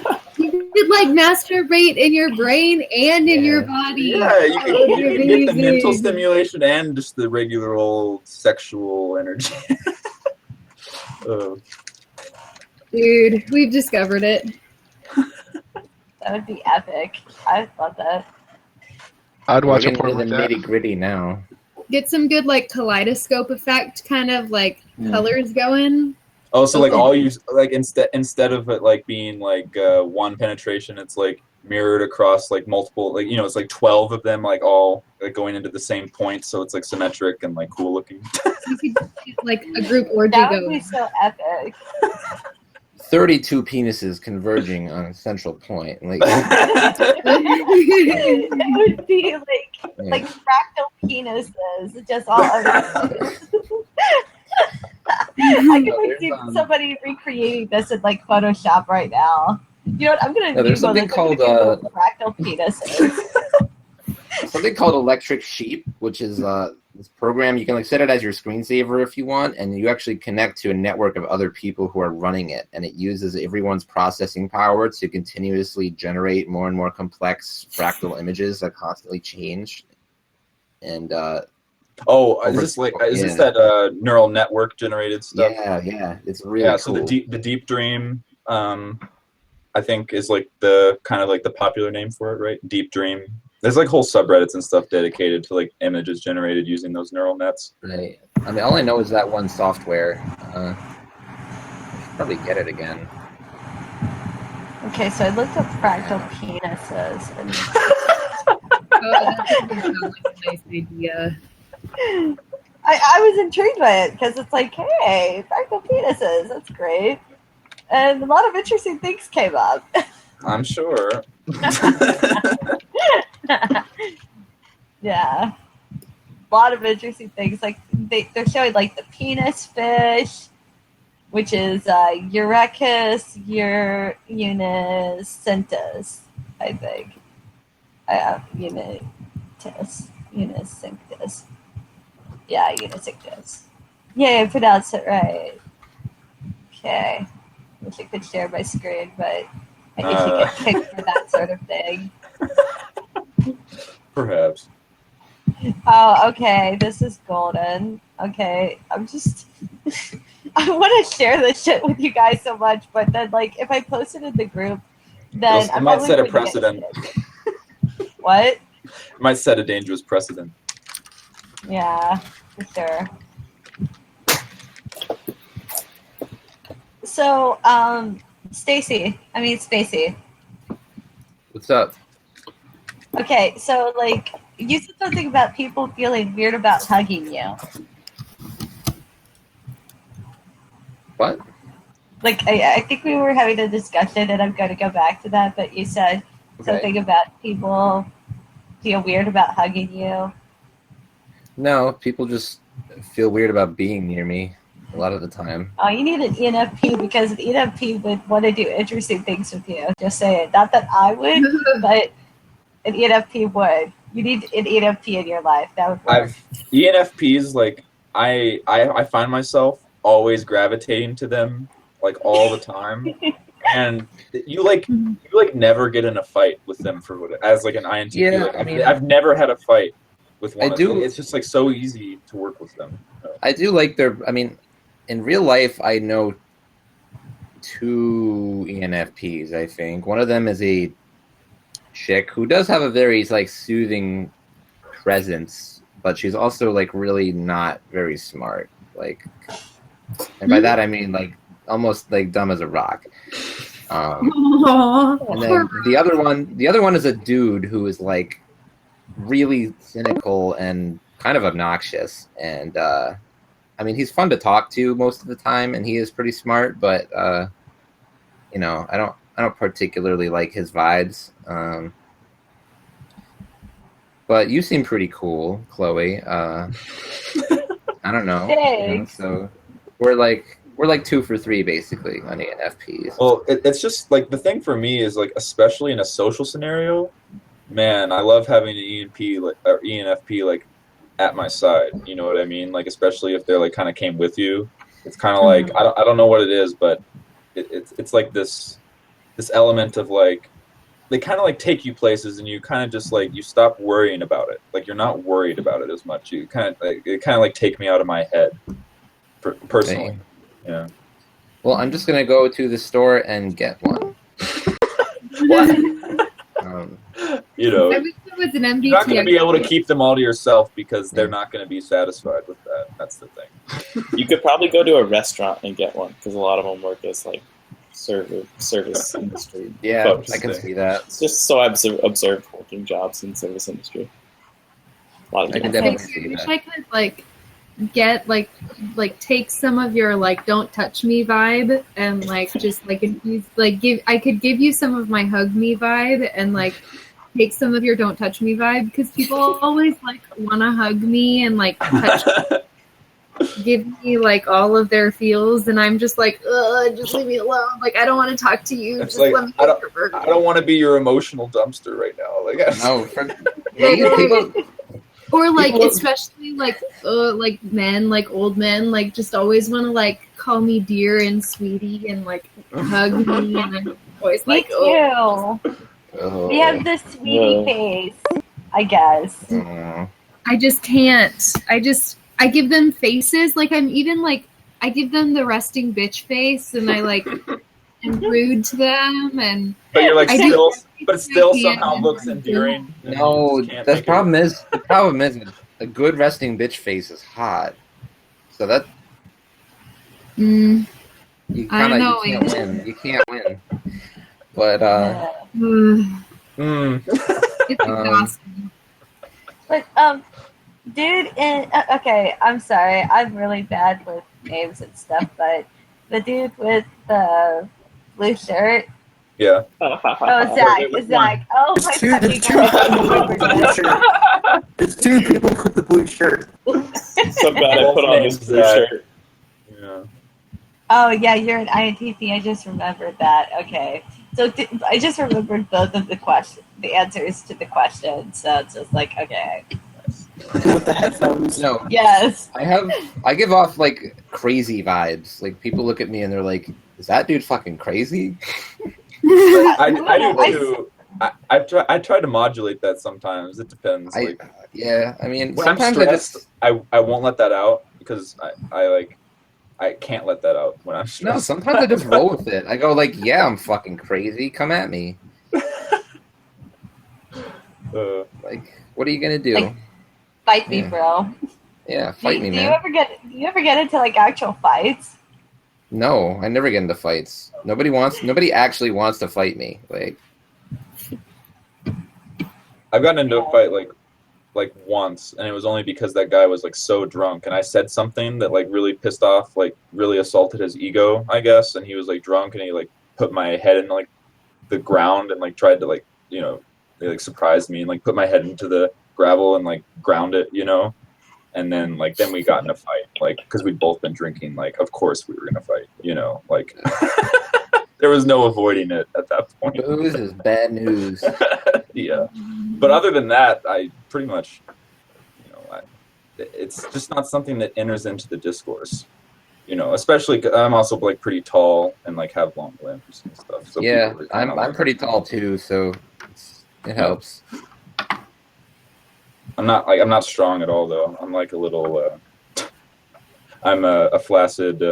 that. you could like masturbate in your brain and in your body. Yeah, you That can, would you be can get the mental amazing. stimulation and just the regular old sexual energy. Dude, we've discovered it. That would be epic. I would love that. I'd watch We're a getting porn into with the that. nitty gritty now. Get some good like kaleidoscope effect kind of like colors going. Oh, so like all you like instead of it like being like one penetration, it's like mirrored across like multiple, like, you know, it's like 12 of them like all like going into the same point, so it's like symmetric and like cool looking. You could get like a group orgy That would going. be so epic. 32 penises converging on a central point. Like, It would be like like fractal penises, just all over. I can like see somebody recreating this in like Photoshop right now. You know what? I'm gonna there's something called fractal penises. something called Electric Sheep, which is this program. You can like set it as your screensaver if you want, and you actually connect to a network of other people who are running it, and it uses everyone's processing power to continuously generate more and more complex fractal images that constantly change. And is this that neural network generated stuff? Yeah, it's really so cool. the Deep Dream, I think is like the kind of like the popular name for it, right? Deep Dream. There's like whole subreddits and stuff dedicated to like images generated using those neural nets. Right. I mean, all I know is that one software. I should probably get it again. Okay, so I looked up fractal penises. And that sounds like a nice idea. I was intrigued by it because it's like, hey, fractal penises, that's great. And a lot of interesting things came up. I'm sure. Yeah. A lot of interesting things. Like they're showing like the penis fish, which is Eurychus unicentus, I think. Unicinctus. Yeah, Unicinctus. Yeah, I pronounced it right. Okay. Wish I could share my screen, but I guess you get kicked for that sort of thing. Perhaps. Oh, okay. This is golden. Okay, I'm just. I want to share this shit with you guys so much, but then, like, if I post it in the group, then It might set a precedent. What? It might set a dangerous precedent. Yeah, for sure. So, Spacey. What's up? Okay, so like you said something about people feeling weird about hugging you. What? Like I think we were having a discussion, and I'm going to go back to that. But you said something about people feel weird about hugging you. No, people just feel weird about being near me a lot of the time. Oh, you need an ENFP because an ENFP would want to do interesting things with you. Just say it. Not that I would, but an ENFP would. You need an ENFP in your life. That would work. ENFPs, like I find myself always gravitating to them like all the time. And you never get in a fight with them for what as like an INTP. Yeah, like, I've never had a fight with one. It's just like so easy to work with them. I do like their. I mean, in real life, I know 2 ENFPs. I think one of them is a chick who does have a very like soothing presence, but she's also like really not very smart. Like, and by that I mean like almost like dumb as a rock. And then the other one is a dude who is like really cynical and kind of obnoxious, and I mean he's fun to talk to most of the time, and he is pretty smart, but you know, I don't particularly like his vibes. But you seem pretty cool, Chloe. I don't know. You know, so we're like 2 for 3 basically on ENFPs. Well, it's just like the thing for me is like, especially in a social scenario, man, I love having an ENFP like at my side. You know what I mean? Like, especially if they're like kind of came with you. It's kind of like I don't know what it is, but it's like this element of like they kind of like take you places, and you kind of just like you stop worrying about it. Like you're not worried about it as much. You kind of like take me out of my head, personally. Dang. Yeah. Well, I'm just gonna go to the store and get one. What? You know, I wish it was an MBTI. you're not going to be able to keep them all to yourself because they're not going to be satisfied with that. That's the thing. You could probably go to a restaurant and get one because a lot of them work as like service industry. Yeah, folks. I can see that. It's just so I've observed working jobs in service industry. A lot of I can people. definitely see I wish that. I could like get like take some of your like don't touch me vibe and like just like infuse like I could give you some of my hug me vibe and like take some of your "Don't touch me" vibe because people always like want to hug me and like touch give me like all of their feels, and I'm just like, just leave me alone. Like I don't want to talk to you. It's Just like let me I take your burger. don't want to be your emotional dumpster right now. Like No, Yeah. people, Or like People- especially like men, like old men, like just always want to like call me dear and sweetie and like hug me, and I'm always Me like, too. oh, We have this sweetie face, I guess. I just can't. I give them faces. Like I'm even like I give them the resting bitch face, and I like am rude to them, and but you're like I still, do but it still everything I somehow can. looks endearing. and No, you just can't the make it. problem is a good resting bitch face is hot. So that Mm, you I kind know, of you can't win. You can't win. But Mm. it's exhausting. But dude, okay, I'm sorry, I'm really bad with names and stuff, but the dude with the blue shirt. Yeah. Oh, Zach. Which Zach. Oh my Two, fucking there's two god. people with the blue shirt. There's two people with the blue shirt. So glad I put on this blue Zach. shirt. Yeah. Oh yeah, you're an INTP. I just remembered that. Okay, so I just remembered both of the answers to the question. So it's just like okay, With the headphones. no, yes. I give off like crazy vibes. Like people look at me and they're like, "Is that dude fucking crazy?" I do too. I try to modulate that sometimes. It depends. Like Yeah, I mean, when I'm sometimes stressed, I won't let that out because I can't let that out when I'm stressed. No, sometimes I just roll with it. I go like, "Yeah, I'm fucking crazy. Come at me." Like, what are you gonna do? Like, fight me, Yeah. bro. Yeah, fight me, do man. you ever get into like actual fights? No, I never get into fights. Nobody actually wants to fight me. Like, I've gotten into a fight like once, and it was only because that guy was like so drunk, and I said something that like really pissed off, like really assaulted his ego, I guess, and he was like drunk, and he like put my head in like the ground and like tried to like they like surprised me and like put my head into the gravel and like ground it, and then we got in a fight, like because we'd both been drinking, like of course we were gonna fight, like there was no avoiding it at that point. booze is bad news. Yeah, but other than that, I pretty much, it's just not something that enters into the discourse, especially 'cause I'm also like pretty tall and like have long limbs and stuff. So Yeah, people are kinda I'm like- pretty tall too, so it helps. I'm not strong at all though. I'm like a little. I'm a flaccid.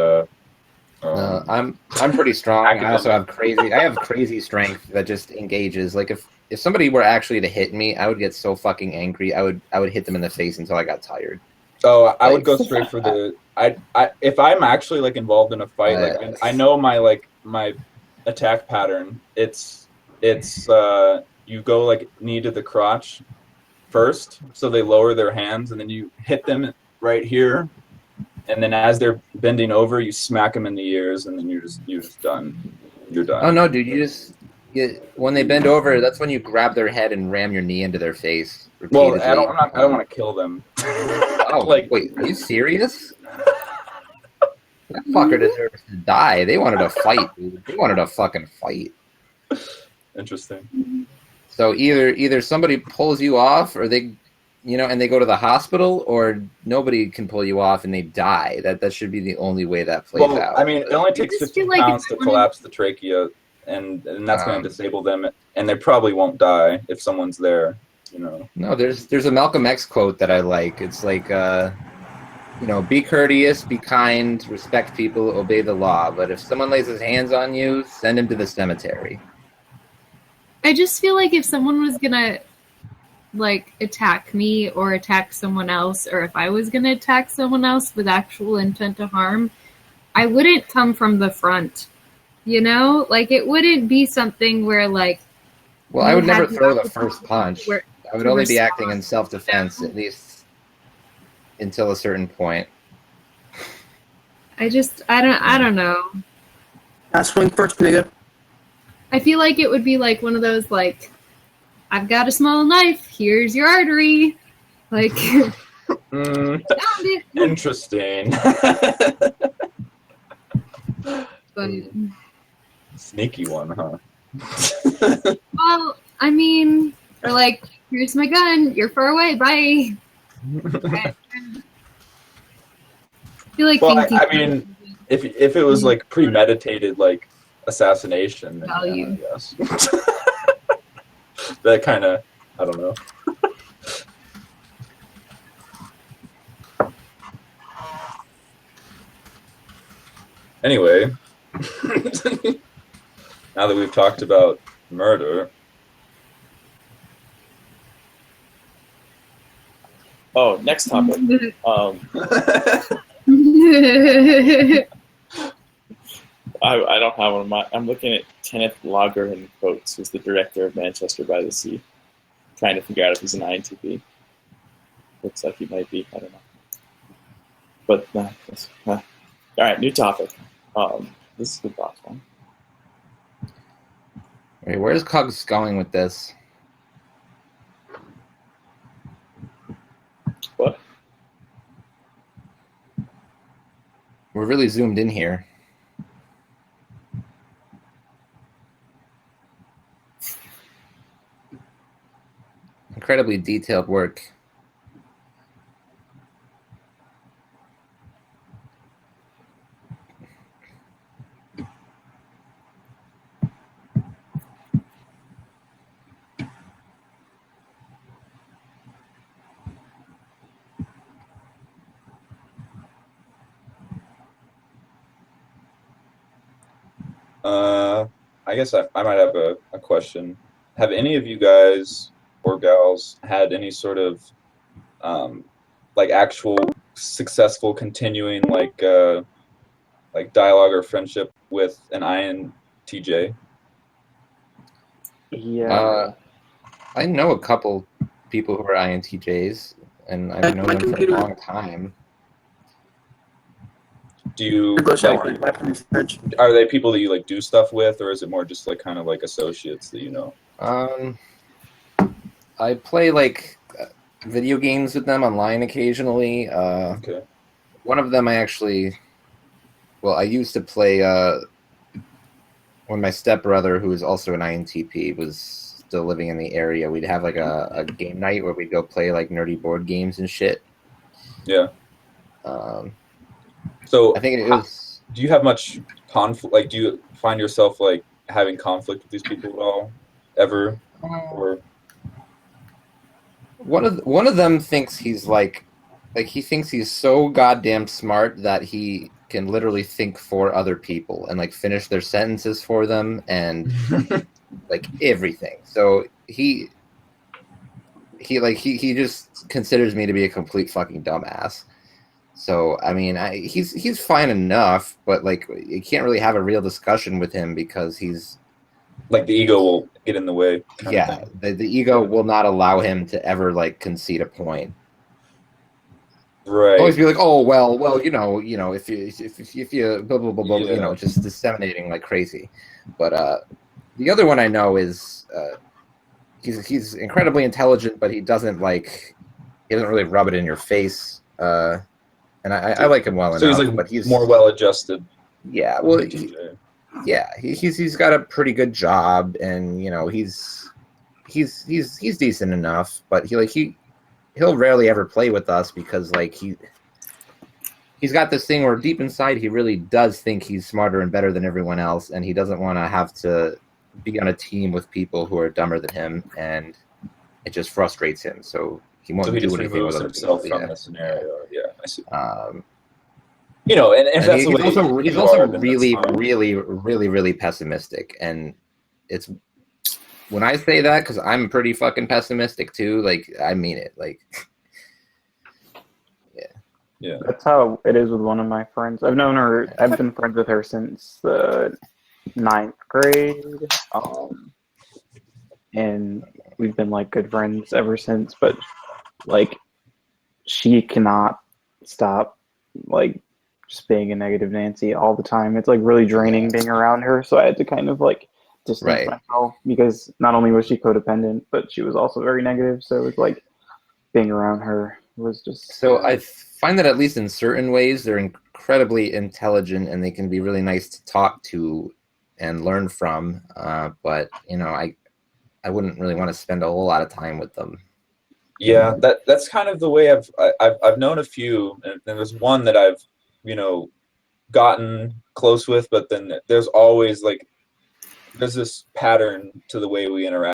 I'm pretty strong. I also have crazy strength that just engages. Like if somebody were actually to hit me, I would get so fucking angry. I would hit them in the face until I got tired. Oh, I would go straight for the. I if I'm actually like involved in a fight, like and I know my attack pattern. It's you go like knee to the crotch first, so they lower their hands, and then you hit them right here, and then as they're bending over, you smack them in the ears, and then you're just done. You're done. Oh no, dude! When they bend over, that's when you grab their head and ram your knee into their face. Well, Repeatedly. I don't want to kill them. Oh, like- wait, are you serious? That fucker deserves to die. They wanted to fight, dude. They wanted to fucking fight. Interesting. So either somebody pulls you off, or they, and they go to the hospital, or nobody can pull you off and they die. That should be the only way that plays Well, out. I mean, it only takes just 15 feel like pounds if to I wanted- collapse the trachea, and that's going to disable them, and they probably won't die if someone's there. No, there's a Malcolm X quote that I like. It's like, be courteous, be kind, respect people, obey the law. But if someone lays his hands on you, send him to the cemetery. I just feel like if someone was gonna like attack me or attack someone else, or if I was gonna attack someone else with actual intent to harm, I wouldn't come from the front. Like it wouldn't be something where like. Well, I you would never had throw the the first punch. where- I would to only be respond. acting in self-defense, at least until a certain point. I don't know. I swing first, nigga. I feel like it would be like one of those like I've got a small knife. Here's your artery. Like, found it. Interesting. But, Sneaky one, huh? well, I mean, or like, here's my gun. You're far away. Bye. I feel like Well, thinking- I mean, if it was like premeditated, like assassination, then Value. yeah, I guess. That kind of, I don't know. Anyway, now that we've talked about murder, Oh, next topic. I don't have one of my. I'm looking at Kenneth Lager in quotes, who's the director of Manchester by the Sea, trying to figure out if he's an INTP. Looks like he might be. I don't know. But all right, new topic. This is the last one. Wait, where's Cogs going with this? What? We're really zoomed in here. Incredibly detailed work. I guess I might have a question. Have any of you guys or gals had any sort of like actual successful continuing like dialogue or friendship with an INTJ? Yeah. I know a couple people who are INTJs, and I've known them for a long time. Do you Go shower. are they people that you like do stuff with, or is it more just like kind of like associates that you know? I play like video games with them online occasionally. Okay. One of them I used to play when my stepbrother, who is also an INTP, was still living in the area. We'd have like a game night where we'd go play like nerdy board games and shit. Yeah. So I think it was. Do you have much conflict? Like, do you find yourself like having conflict with these people at all, ever? Or one of them thinks he's like he thinks he's so goddamn smart that he can literally think for other people and like finish their sentences for them and like everything. So he just considers me to be a complete fucking dumbass. So I mean, he's fine enough, but like you can't really have a real discussion with him because he's like the ego will get in the way. Yeah, the ego will not allow him to ever like concede a point. Right. Always be like, oh well, you know, if you blah blah blah blah, Yeah. you know, just disseminating like crazy. But the other one I know is he's incredibly intelligent, but he doesn't really rub it in your face. And I like him well enough. So he's like, but he's more well adjusted. Yeah, well, he's got a pretty good job, and you know he's decent enough. But he'll rarely ever play with us because like he's got this thing where deep inside he really does think he's smarter and better than everyone else, and he doesn't want to have to be on a team with people who are dumber than him, and it just frustrates him. So he won't do just anything removes with other himself people. from the scenario. Yeah, I see. You know, and if that's the way he's you also are, then really, that's fine. really pessimistic, and it's when I say that because I'm pretty fucking pessimistic too. Like I mean it. Like, yeah. That's how it is with one of my friends. I've known her. I've been friends with her since the 9th grade, and we've been like good friends ever since. But like, she cannot stop like just being a negative Nancy all the time. It's like really draining being around her. So I had to kind of like distance Right. myself because not only was she codependent, but she was also very negative. So it was like being around her was just. So I find that at least in certain ways, they're incredibly intelligent and they can be really nice to talk to and learn from. But I wouldn't really want to spend a whole lot of time with them. Yeah, that's kind of the way I've known a few, and there's one that I've gotten close with, but then there's always there's this pattern to the way we interact.